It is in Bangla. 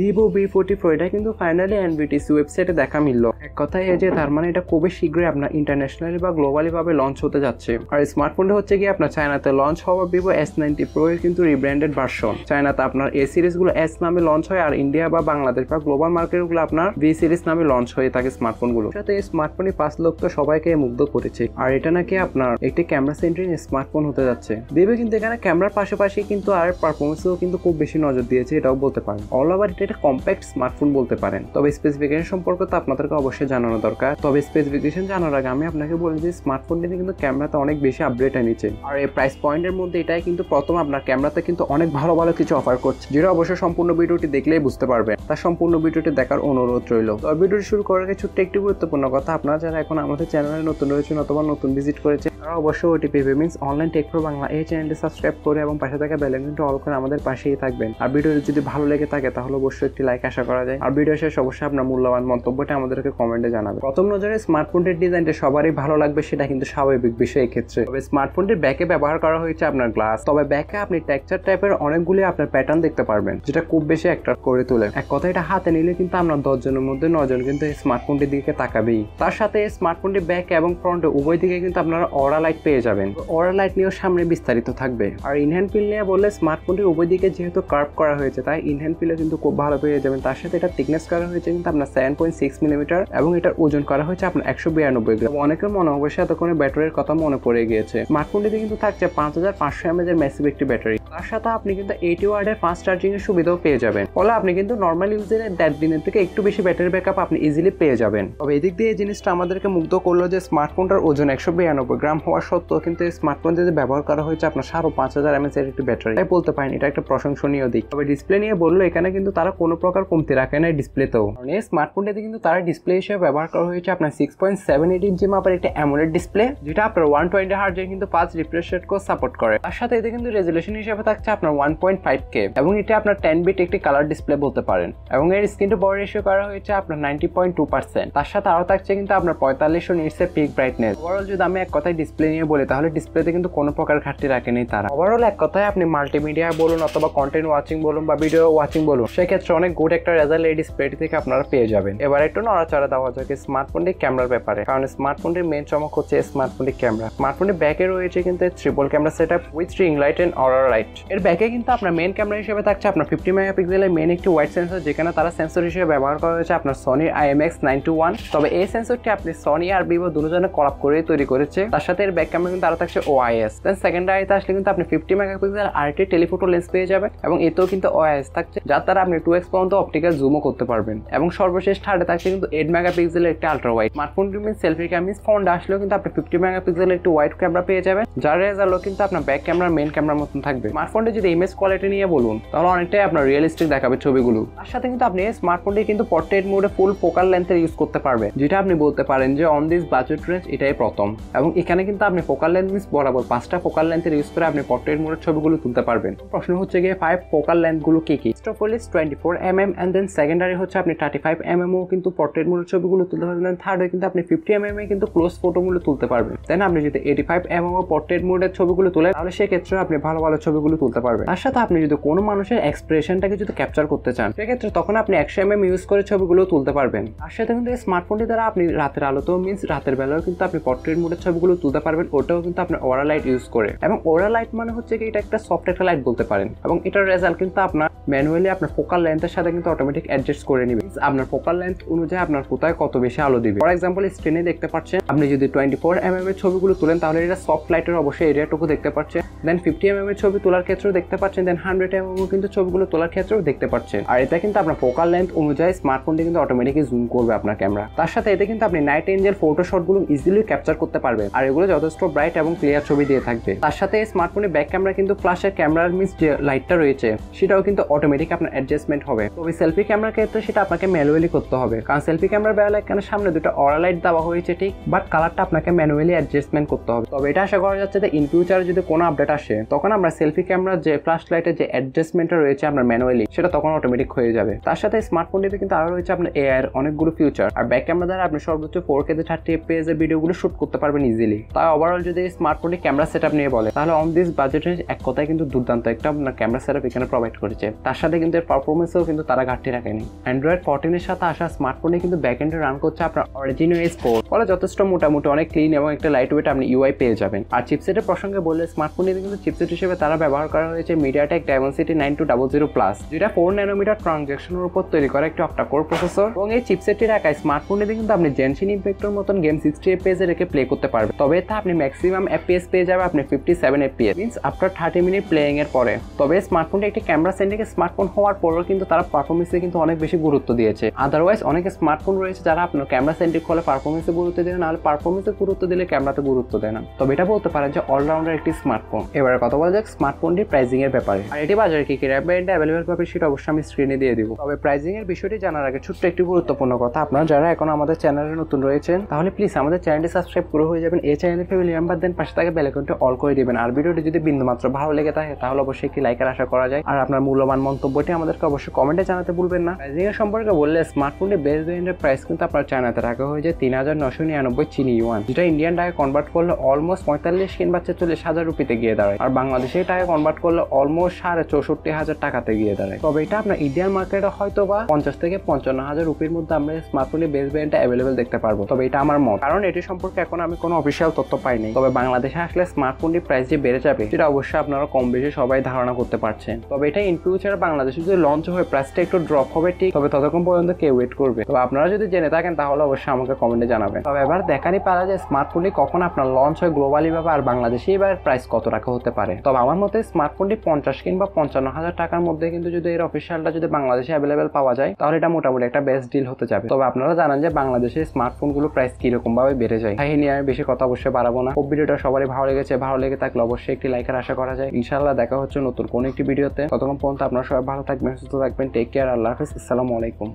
ভিভো V44 এটা কিন্তু ফাইনালি এনবিটিসি ওয়েবসাইটে দেখা মিলল। এক কথায় যে তার মানে এটা খুবই শীঘ্রই আপনার ইন্টারন্যাশনালি বা গ্লোবালি ভাবে লঞ্চ হতে যাচ্ছে। আর স্মার্টফোনটা হচ্ছে কি আপনার চায়নাতে লঞ্চ হওয়া ভিভো S90 Pro এর কিন্তু রিব্র্যান্ডেড ভার্সন। চায়নাতে আপনার এ সিরিজগুলো S নামে লঞ্চ হয়, আর ইন্ডিয়া বা বাংলাদেশ বা গ্লোবাল মার্কেটগুলো আপনার V সিরিজ নামে লঞ্চ হয়ে থাকে স্মার্টফোনগুলো। সাথে এই স্মার্টফোনই 5 লক্ষ সবাইকে মুগ্ধ করেছে। আর এটা নাকি আপনার একটি ক্যামেরা সেন্ট্রিক স্মার্টফোন হতে যাচ্ছে। ভিভো কিন্তু এখানে ক্যামেরার পাশাপাশি কিন্তু আর পারফরমেন্সেও কিন্তু খুব বেশি নজর দিয়েছে, এটাও বলতে পারেন। অল ওভার এটা একটা কম্প্যাক্ট স্মার্টফোন বলতে পারেন। তবে স্পেসিফিকেশন সম্পর্কে তো আপনাদেরকে অবশ্যই জানানো দরকার। তবে স্পেসিফিকেশন জানার আগে আমি আপনাকে বলি যে স্মার্টফোনটি কিন্তু ক্যামেরাতে অনেক বেশি আপডেট এনেছে। আর এই প্রাইস পয়েন্টের মধ্যে এটাই কিন্তু প্রথম আপনার ক্যামেরাতে কিন্তু অনেক ভালো ভালো কিছু অফার করছে, যেটা অবশ্যই সম্পূর্ণ ভিডিওটি দেখলেই বুঝতে পারবেন। তার সম্পূর্ণ ভিডিওটি দেখার অনুরোধ রইল। তো ভিডিওটি শুরু করার আগে ছোট্ট একটি গুরুত্বপূর্ণ কথা, আপনারা যারা এখন আমাদের চ্যানেলে নতুন রয়েছেন অথবা নতুন ভিজিট করেছে তারা অবশ্যই OTP payments online take for Bangla এই চ্যানেলটি সাবস্ক্রাইব করে এবং পাশে থাকা বেল আইকনটি অল করে আমাদের পাশেই থাকবেন। আর ভিডিওটি যদি ভালো লেগে থাকে তাহলে অবশ্যই একটি লাইক আশা করা যায়। আর ভিডিও শেষ অবশ্যই আপনার মূল্যবান মন্তব্যটা আমাদেরকে কমেন্টে জানাবেন। প্রথম নজরে স্মার্টফোনটির ডিজাইনটা সবারই ভালো লাগবে, সেটা কিন্তু স্বাভাবিক বিষয় এই ক্ষেত্রে। তবে স্মার্টফোনটির ব্যাকে ব্যবহার করা হয়েছে আপনার গ্লাস। তবে ব্যাকে আপনি টেক্সচার টাইপের অনেকগুলি আপনার প্যাটার্ন দেখতে পারবেন, যেটা খুব বেশি অ্যাট্রাক্ট করে তোলে। এক কথা এটা হাতে নিলে কিন্তু আপনার 10 জনের মধ্যে 9 জন কিন্তু এই স্মার্টফোনটির দিকে তাকাবেই। তার সাথে এই স্মার্টফোনটির ব্যাক এবং ফ্রন্টে উভয় দিকে কিন্তু আপনারা অরা লাইট পেয়ে যাবেন। অরা লাইট নিয়েও সামনে বিস্তারিত থাকবে। আর ইনহ্যান্ড ফিল নিয়ে বললে স্মার্টফোনটির উভয় দিকে যেহেতু কার্ভ করা হয়েছে তাই ইনহ্যান্ড ফিলে কিন্তু খুব ভালো পেয়ে যাবেন। তার সাথে এটা থিকনেস করা হয়েছে কিন্তু আপনার 7.6 মিলিমিটার এবং এটার ওজন করা হয়েছে আপনার 192 গ্রাম। অনেকের মনে অবশ্যই এতক্ষণে ব্যাটারির কথা মনে পড়ে গিয়েছে। স্মার্টফোনটিতে কিন্তু থাকছে 5500 mAh এর ম্যাসিভ একটি ব্যাটারি। তার সাথে আপনি কিন্তু 80 ওয়াটের ফাস্ট চার্জিং এর সুবিধাও পেয়ে যাবেন। ফলে আপনি কিন্তু নর্মাল ইউজের 1.5 দিনের থেকে একটু বেশি ব্যাটারি ব্যাকআপ আপনি ইজিলি পেয়ে যাবেন। তবে এদিক দিয়ে এই জিনিসটা আমাদেরকে মুগ্ধ করলো যে স্মার্টফোনটার ওজন 192 গ্রাম হওয়া সত্ত্বেও কিন্তু এই স্মার্টফোনটিতে ব্যবহার করা হয়েছে আপনার 5500 mAh এর একটি ব্যাটারি। তাই বলতে পারেন এটা একটা প্রশংসনীয় দিক। তবে ডিসপ্লে নিয়ে বললো এখানে কিন্তু তারা কোনো প্রকার কমতি রাখে না ডিসপ্লেতেও। কারণ এই স্মার্টফোনটিতে কিন্তু তারা ডিসপ্লে হিসেবে ব্যবহার করা হয়েছে আপনার 6.78 ইঞ্চি মাপের একটা অ্যামোলেড ডিসপ্লে, যেটা আপনার 120 হার্জ এর কিন্তু 5 রিফ্রেশ রেট করে সাপোর্ট করে। তার সাথে এতে কিন্তু রেজোলিউশন হিসেবে থাকছে আপনার 1.5K এবং এটা আপনার 10 বিট একটি কালার ডিসপ্লে বলতে পারেন। এবং এর স্ক্রিন টু বডি রেশিও করা হয়েছে আপনার 90.2%। তার সাথে আরো থাকছে কিন্তু আপনার 4500 নিটস এর পিক ব্রাইটনেস। ওভারঅল যদি আমি এক কথায় ডিসপ্লে নিয়ে বলি তাহলে ডিসপ্লেতে কিন্তু কোনো প্রকার ঘাটতি রাখেনি তারা। ওভারঅল এক কথায় আপনি মাল্টিমিডিয়া বলুন অথবা কন্টেন্ট ওয়াচিং বলুন বা ভিডিও ওয়াচিং বলুন, সেক্ষেত্রে অনেক গুড একটা রেজাল্ট এই ডিসপ্লেটি থেকে আপনারা পেয়ে যাবেন। এবার একটু নড়াচড়া দেওয়া যাক স্মার্টফোনটির ক্যামেরার ব্যাপারে। কারণ স্মার্টফোনটির মেন চমক হচ্ছে স্মার্টফোনটির ক্যামেরা। স্মার্টফোনটির ব্যাকে রয়েছে কিন্তু triple camera setup with ring light and aura light. এর ব্যাকে কিন্তু আপনার মেন ক্যামেরা হিসেবে থাকছে আপনার 50 মেগাপিক্সেলের মেন একটি ওয়াইড সেন্সর, যেখানে তারা সেন্সর হিসেবে ব্যবহার করা হয়েছে আপনার সনির IMX921। তবে এই সেন্সরটি আপনি সনি আর ভিভো দুজনে কলাপ করে তৈরি করেছে। তার সাথে এর ব্যাক ক্যামেরা কিন্তু আরো থাকছে OIS। দেন সেকেন্ডারিতে আসলে কিন্তু আপনি 50 মেগাপিক্সেল আরেকটি টেলিফোটো লেন্স পেয়ে যাবেন এবং এতেও কিন্তু OIS থাকছে, যার দ্বারা আপনি 2x পর্যন্ত অপটিক্যাল জুমও করতে পারবেন। এবং সর্বশেষ থার্ডে থাকছে কিন্তু 8 মেগাপিক্সেলের একটি আলট্রা ওয়াইড। স্মার্টফোনটি মিন সেলফি ক্যামেরা ফ্রন্ট আসলেও কিন্তু আপনি 50 মেগাপিক্সেলের একটি ওয়াইড ক্যামেরা পেয়ে যাবেন, যার রেজাল্টও কিন্তু আপনার ব্যাক ক্যামেরা মেন ক্যামেরার মতন থাকবে। স্মার্টফোনটি যদি ইমেজ কোয়ালিটি নিয়ে বলুন তাহলে অনেকটাই আপনার রিয়েলিস্টিক দেখাবে ছবিগুলো। তার সাথে কিন্তু আপনি স্মার্টফোনটি কিন্তু পোর্ট্রেট মোডে ফুল ফোকাল লেন্থের ইউজ করতে পারবেন, যেটা আপনি বলতে পারেন যে অন দিস বাজেট রেঞ্জ এটাই প্রথম। এবং এখানে কিন্তু আপনি ফোকাল লেন্থ মিস বরাবর 5টা ফোকাল লেন্থের ইউজ করে আপনি পোর্ট্রেট মোডের ছবিগুলো তুলতে পারবেন। প্রশ্ন হচ্ছে গিয়ে 5 ফোকাল লেন্থ গুলো কি কি? First of all is 24mm and then secondary হচ্ছে আপনি 35mm ও কিন্তু পোর্ট্রেট মোডের ছবিগুলো তুলতে পারবেন। দেন থার্ড কিন্তু আপনি 50mm এ কিন্তু ক্লোজ ফটোগুলো তুলতে পারবেন। দেন আপনি যদি 85mm ও পোর্ট্রেট মোডের ছবিগুলো তুলেন তাহলে সেক্ষেত্রে আপনি ভালো ভালো ছবিগুলো তুলতে পারবেন। তার সাথে আপনি যদি কোনো মানুষের এক্সপ্রেশনটাকে যদি ক্যাপচার করতে চান সেক্ষেত্রে তখন আপনি 100mm ইউজ করে ছবিগুলো তুলতে পারবেন। তার সাথে কিন্তু এই স্মার্টফোনটি দ্বারা আপনি রাতের আলোতেও মিন্স রাতের বেলাও কিন্তু আপনি পোর্ট্রেট মোডের ছবিগুলো তুলতে পারবেন, ওটাও কিন্তু আপনার ওরা লাইট ইউজ করে। এবং ওরা লাইট মানে হচ্ছে কি এটা একটা সফট একটা লাইট বলতে পারেন। এবং এটার রেজাল্ট কিন্তু আপনার ম্যানুয়ালি আপনার ফোকাল লেন্থের সাথে কিন্তু অটোমেটিক অ্যাডজাস্ট করে নেবে। আপনার ফোকাল লেন্থ অনুযায়ী আপনার কোথায় কত বেশি আলো দিবে। ফর এক্সাম্পল স্ক্রিনে দেখতে পাচ্ছেন আপনি যদি 24mm এর ছবিগুলো তুলেন তাহলে এটা সফট লাইটের অবশ্যই এরিয়াটুকু দেখতে পাচ্ছেন। দেন 50mm এর ছবি তোলার ক্ষেত্রেও দেখতে পাচ্ছেন। দেন 100mm কিন্তু ছবিগুলো তোলার ক্ষেত্রেও দেখতে পাচ্ছেন। আর এটা কিন্তু আপনার ফোকাল লেন্থ অনুযায়ী স্মার্টফোনটি কিন্তু অটোমেটিকলি জুম করবে আপনার ক্যামেরা। তার সাথে এতে কিন্তু আপনি নাইট এঞ্জেল ফটো শটগুলো ইজিলি ক্যাপচার করতে পারবেন, আর এগুলো যথেষ্ট ব্রাইট এবং ক্লিয়ার ছবি দিয়ে থাকবে। তার সাথে এই স্মার্টফোনের ব্যাক ক্যামেরা কিন্তু ফ্ল্যাশের ক্যামেরার মিস যে লাইটটা রয়েছে সেটাও কিন্তু অটোমেটিক আপনার অ্যাডজাস্টমেন্ট হবে। তবে সেলফি ক্যামেরার ক্ষেত্রে সেটা আপনাকে ম্যানুয়ালি করতে হবে, কারণ সেলফি ক্যামেরার বেলায় এখানে সামনে দুটো অরা লাইট দেওয়া হয়েছে ঠিক, বাট কালারটা আপনাকে ম্যানুয়ালি অ্যাডজাস্টমেন্ট করতে হবে। তবে এটা আশা করা যাচ্ছে যে ইন ফিউচারে যদি কোনো আপডেট আসে তখন আমরা সেলফি ক্যামেরা ক্যামেরার যে ফ্ল্যাশ লাইটের যে অ্যাডজাস্টমেন্টটা রয়েছে আপনার ম্যানুয়ালি, সেটা তখন অটোমেটিক হয়ে যাবে। তার সাথে স্মার্টফোনটিতে কিন্তু আরো রয়েছে আপনার এআই এর অনেকগুলো ফিউচার, আর ব্যাক ক্যামেরা দ্বারা আপনি সর্বোচ্চ 4K 30 FPS এর ভিডিওগুলো শুট করতে পারবেন ইজিলি। তাই ওভারঅল যদি স্মার্টফোনটি ক্যামেরা সেটআপ নিয়ে বলে, তাহলে অন দিস বাজেটে এক কথায় কিন্তু দুর্দান্ত একটা আপনার ক্যামেরা সেটআপ এখানে প্রোভাইড করেছে। তার সাথে কিন্তু এর পারফরমেন্সেও কিন্তু তারা ঘাটতি রাখেনি। অ্যান্ড্রয়েড 14 এর সাথে আসা স্মার্টফোনে কিন্তু ব্যাকএন্ডে রান করছে আপনার অরিজিন ওএস 4, ফলে যথেষ্ট মোটামুটি অনেক ক্লিন এবং একটা লাইট ওয়েট আপনি ইউআই পেয়ে যাবেন। আর চিপসেটের প্রসঙ্গে বললে স্মার্টফোনটিতে কিন্তু চিপসেট হিসেবে তারা ব্যবহার করা হয়েছে মিডিয়াটেক ডাইমেনসিটি 9200+, যেটা 4 ন্যানোমিটার ট্রানজ্যাকশনের উপর তৈরি করা একটি অক্টা-কোর প্রসেসর। এবং এই চিপসেটটির একাই স্মার্টফোনটিতে কিন্তু আপনি জেনশিন ইম্প্যাক্টের মতন গেম 60 FPS এ রেখে প্লে করতে পারবেন। তবে এতে আপনি ম্যাক্সিমাম FPS পেয়ে যাবে আপনি 57 FPS, means after 30 minute playing এর পরে। তবে স্মার্টফোনটি একটি ক্যামেরা সেন্ট্রিক স্মার্টফোন হওয়ার পরেও কিন্তু তারা পারফরমেন্সে কিন্তু অনেক বেশি গুরুত্ব দিয়েছে। আদারওয়াইজ অনেক স্মার্টফোন রয়েছে যারা আপনার ক্যামেরা সেন্ট্রিক হলে পারফরমেন্সে গুরুত্ব দেয় না, পারফরমেন্সে গুরুত্ব দিলে ক্যামেরাতে গুরুত্ব দেয় না। তবে এটা বলতে পারেন যে অলরাউন্ডার একটি স্মার্টফোন। এবারে কথা বলা যাক স্মার্টফোনটির প্রাইসিং এর ব্যাপারে, আর এটি বাজারে কি কি ব্র্যান্ডে অ্যাভেলেবল পাবে সেটা অবশ্যই আমি স্ক্রিনে দিয়ে দিব। তবে প্রাইসিং এর বিষয়টি জানার আগে ছোট্ট একটি গুরুত্বপূর্ণ কথা, আপনারা যারা এখন আমাদের চ্যানেলে নতুন রয়েছেন তাহলে প্লিজ আমাদের চ্যানেলটি সাবস্ক্রাইব করে হয়ে যাবেন। এই চ্যানেলে ফ্যামিলি মেম্বার দেন, পাশে থাকা বেল আইকনটি অল করে দিবেন। আর ভিডিওটি যদি বিন্দুমাত্র ভালো লেগে থাকে তাহলে অবশ্যই একটি লাইকের আশা করা যায়। আর আপনার মূল্যবান মন্তব্যটি আমাদেরকে অবশ্যই কমেন্টে জানাতে ভুলবেন না। প্রাইসিং এর সম্পর্কে বললে স্মার্টফোনটি বেস ভেরিয়েন্টের প্রাইস কিন্তু আপনার চায়নাতে রাখা হয়ে যায় 3999 চীনি ইউয়ান, যেটা ইন্ডিয়ান টাকা কনভার্ট করলে অলমোস্ট 45 কিংবা 40,000 রুপিতে গিয়ে দাঁড়ায়। আর বাংলাদেশের টাকা কনভার্ট করলে অলমোস্ট 64,500 টাকাতে গিয়ে দাঁড়ায়। তবে এটা আপনার ইন্ডিয়ান মার্কেটে হয়তো বা 50 থেকে 55,000 রুপির মধ্যে আমরা স্মার্টফোনের বেস ভেরিয়েন্টটা অ্যাভেলেবল দেখতে পারবো। তবে এটা আমার মত, কারণ এটি সম্পর্কে এখন আমি কোনো অফিসিয়াল তথ্য পাইনি। তবে বাংলাদেশে আসলে স্মার্টফোনটির প্রাইস যে বেড়ে যাবে সেটা অবশ্যই আপনারা কম বেশি সবাই ধারণা করতে পারছেন। তবে এটা ইন ফিউচার বাংলাদেশে যদি লঞ্চ হয়ে প্রাইসটা একটু ড্রপ হবে ঠিক, তবে ততক্ষণ পর্যন্ত কেউ ওয়েট করবে। তবে আপনারা যদি জেনে থাকেন তাহলে অবশ্যই আমাকে কমেন্টে জানাবেন। তবে এবার দেখারই পারা যায় স্মার্টফোনটি কখন আপনার লঞ্চ হয় গ্লোবালি ভাবে, আর বাংলাদেশে এবার প্রাইস কত টাকা হতে পারে। তবে আমার মতে স্মার্টফোনটি 50 কিংবা 55,000 টাকার মধ্যে কিন্তু যদি এর অফিসিয়ালটা যদি বাংলাদেশে অ্যাভেলেবেল পাওয়া যায় তাহলে এটা মোটামুটি একটা বেস্ট ডিল হতে যাবে। তবে আপনারা জানেন যে বাংলাদেশে স্মার্টফোনগুলো প্রাইস কিরকম ভাবে বেড়ে যায়। তাই নিয়ে আমি বেশি কথা অবশ্যই বাড়াবো না। ভিডিওটা সবারই ভালো লেগেছে, ভালো লেগে থাকলে অবশ্যই একটি লাইকের আশা করা যায়। ইনশাআল্লাহ দেখা হচ্ছে নতুন কোন একটি ভিডিওতে। ততক্ষণ পর্যন্ত আপনারা সবাই ভালো থাকবেন, সুস্থ থাকবেন। টেক কেয়ার, আল্লাহ হাফেজ, আসসালামু আলাইকুম।